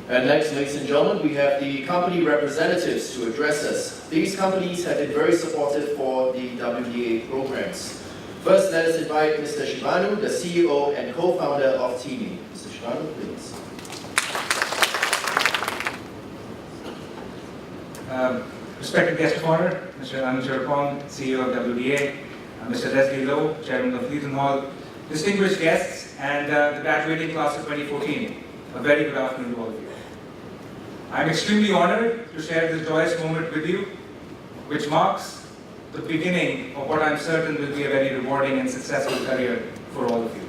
And next, ladies and gentlemen, we have the company representatives to address us. These companies have been very supportive for the WDA programs. First, let us invite Mr. Shivanu, the CEO and co-founder of TIMI. Mr. Shivanu, please. Respected guest of honor, Mr. Anand Cherapong, CEO of WDA, Mr. Leslie Lowe, Chairman of Leeton Hall, distinguished guests, and the graduating class of 2014, a very good afternoon to all of you. I'm extremely honored to share this joyous moment with you, which marks the beginning of what I'm certain will be a very rewarding and successful career for all of you.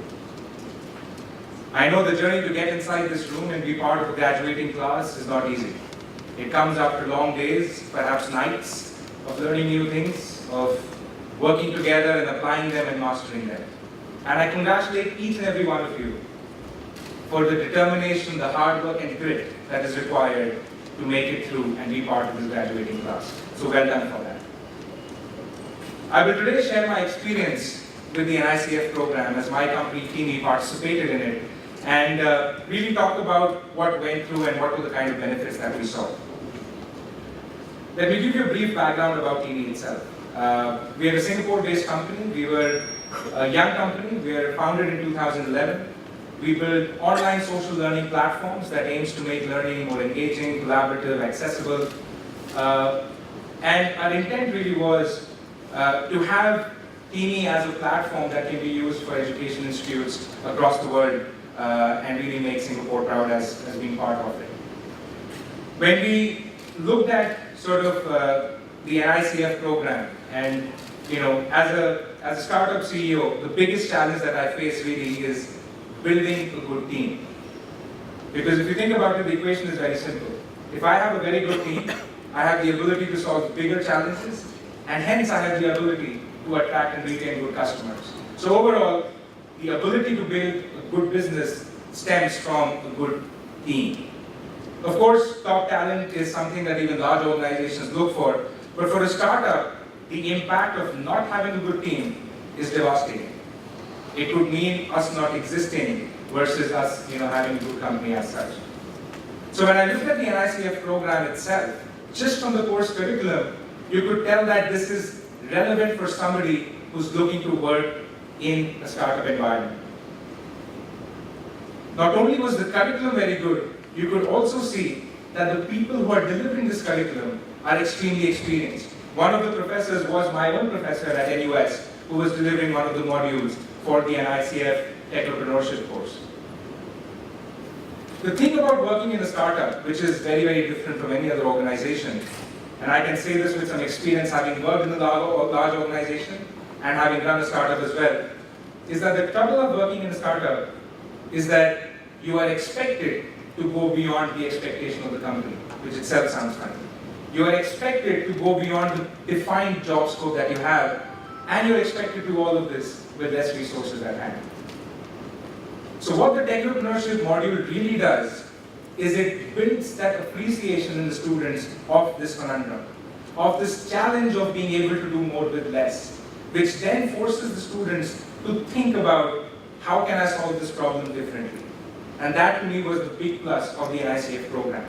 I know the journey to get inside this room and be part of a graduating class is not easy. It comes after long days, perhaps nights, of learning new things, of working together and applying them and mastering them. And I congratulate each and every one of you for the determination, the hard work and grit that is required to make it through and be part of this graduating class. So well done for that. I will today share my experience with the NICF program as my company, TIMI, participated in it and really talk about what went through and what were the kind of benefits that we saw. Let me give you a brief background about TIMI itself. We are a Singapore-based company. We were a young company. We were founded in 2011. We build online social learning platforms that aims to make learning more engaging, collaborative, accessible. And our intent really was to have TIMI as a platform that can be used for education institutes across the world and really make Singapore proud as being part of it. When we looked at sort of the NICF program, and as a startup CEO, the biggest challenge that I face really is building a good team. Because if you think about it, the equation is very simple. If I have a very good team, I have the ability to solve bigger challenges, and hence I have the ability to attract and retain good customers. So overall, the ability to build a good business stems from a good team. Of course, top talent is something that even large organizations look for, but for a startup, the impact of not having a good team is devastating. It would mean us not existing versus us having a good company as such. So when I looked at the NICF program itself, just from the course curriculum, you could tell that this is relevant for somebody who's looking to work in a startup environment. Not only was the curriculum very good, you could also see that the people who are delivering this curriculum are extremely experienced. One of the professors was my own professor at NUS, who was delivering one of the modules for the NICF Technopreneurship course. The thing about working in a startup, which is very, very different from any other organization, and I can say this with some experience having worked in a large organization and having run a startup as well, is that the trouble of working in a startup is that you are expected to go beyond the expectation of the company, which itself sounds funny. You are expected to go beyond the defined job scope that you have, and you're expected to do all of this with less resources at hand. So what the Technopreneurship module really does is it builds that appreciation in the students of this conundrum, of this challenge of being able to do more with less, which then forces the students to think about how can I solve this problem differently. And that to me was the big plus of the NICF program.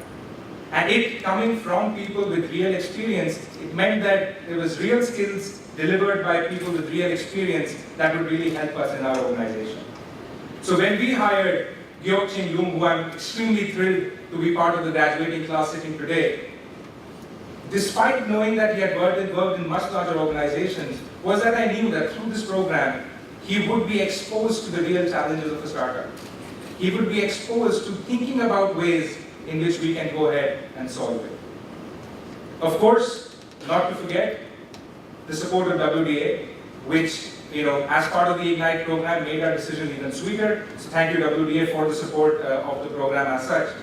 And it coming from people with real experience, it meant that there was real skills delivered by people with real experience that would really help us in our organization. So when we hired Gyeok-Chin Loong, who I'm extremely thrilled to be part of the graduating class sitting today, despite knowing that he had worked in much larger organizations, was that I knew that through this program, he would be exposed to the real challenges of a startup. He would be exposed to thinking about ways in which we can go ahead and solve it. Of course, not to forget, the support of WDA, which, as part of the Ignite program, made our decision even sweeter. So thank you, WDA, for the support of the program as such.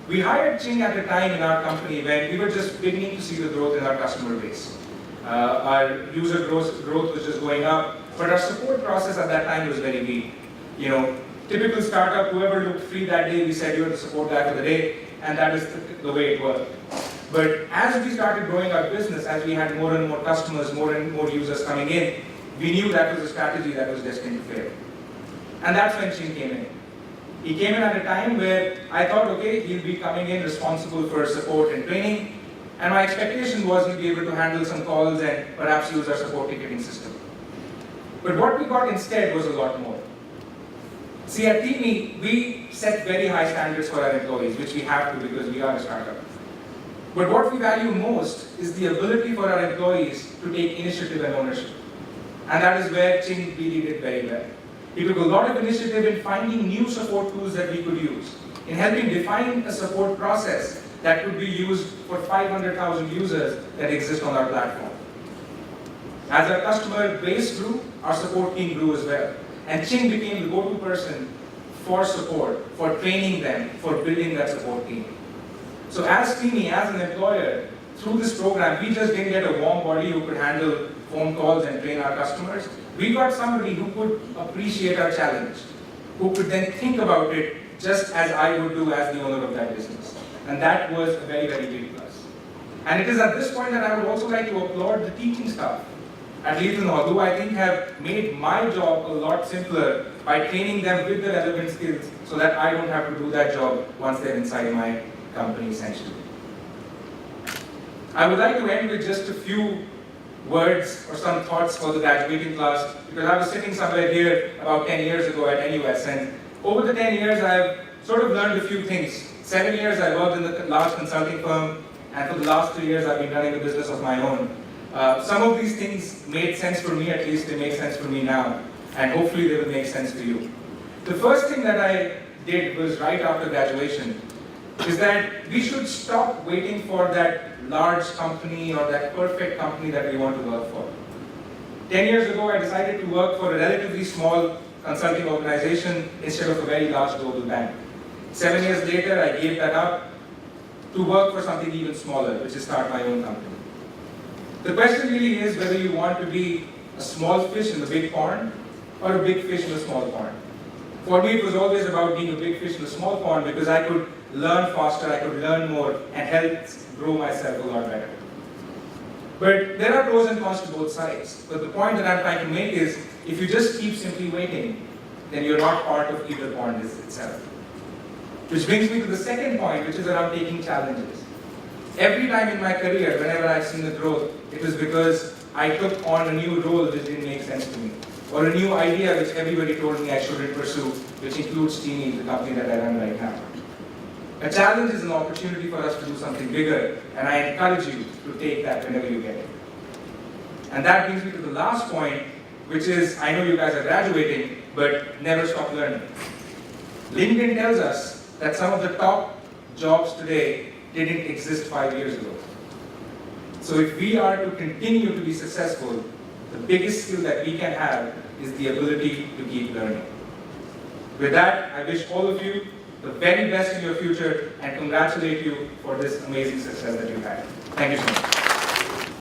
We hired Ching at a time in our company when we were just beginning to see the growth in our customer base. Our user growth was just going up, but our support process at that time was very weak. Typical startup, whoever looked free that day, we said you're the support guy for the day, and that is the way it worked. But as we started growing our business, as we had more and more customers, more and more users coming in, we knew that was a strategy that was destined to fail. And that's when Ching came in. He came in at a time where I thought, okay, he'll be coming in responsible for support and training, and my expectation was he'll be able to handle some calls and perhaps use our support ticketing system. But what we got instead was a lot more. See, at TeamMe, we set very high standards for our employees, which we have to because we are a startup. But what we value most is the ability for our employees to take initiative and ownership. And that is where Ching really did very well. He took a lot of initiative in finding new support tools that we could use, in helping define a support process that could be used for 500,000 users that exist on our platform. As our customer base grew, our support team grew as well. And Ching became the go-to person for support, for training them, for building that support team. So as TeamMe, as an employer, through this program, we just didn't get a warm body who could handle phone calls and train our customers. We got somebody who could appreciate our challenge, who could then think about it just as I would do as the owner of that business. And that was a very, very big plus. And it is at this point that I would also like to applaud the teaching staff at Leaton Hall, who I think have made my job a lot simpler by training them with the relevant skills so that I don't have to do that job once they're inside my company, essentially. I would like to end with just a few words or some thoughts for the graduating class, because I was sitting somewhere here about 10 years ago at NUS, and over the 10 years I've sort of learned a few things. 7 years I worked in a large consulting firm, and for the last 3 years I've been running a business of my own. Some of these things made sense for me, at least they make sense for me now, and hopefully they will make sense to you. The first thing that I did was right after graduation, is that we should stop waiting for that large company or that perfect company that we want to work for. 10 years ago, I decided to work for a relatively small consulting organization instead of a very large global bank. 7 years later, I gave that up to work for something even smaller, which is start my own company. The question really is whether you want to be a small fish in the big pond or a big fish in a small pond. For me, it was always about being a big fish in a small pond because I could learn faster, I could learn more, and help grow myself a lot better. But there are pros and cons to both sides. But the point that I'm trying to make is, if you just keep simply waiting, then you're not part of either pond itself. Which brings me to the second point, which is around taking challenges. Every time in my career, whenever I've seen the growth, it was because I took on a new role which didn't make sense to me, or a new idea which everybody told me I shouldn't pursue, which includes TeamMe, the company that I run right now. A challenge is an opportunity for us to do something bigger, and I encourage you to take that whenever you get it. And that brings me to the last point, which is, I know you guys are graduating, but never stop learning. LinkedIn tells us that some of the top jobs today didn't exist 5 years ago. So if we are to continue to be successful, the biggest skill that we can have is the ability to keep learning. With that, I wish all of you the very best in your future and congratulate you for this amazing success that you had. Thank you so much.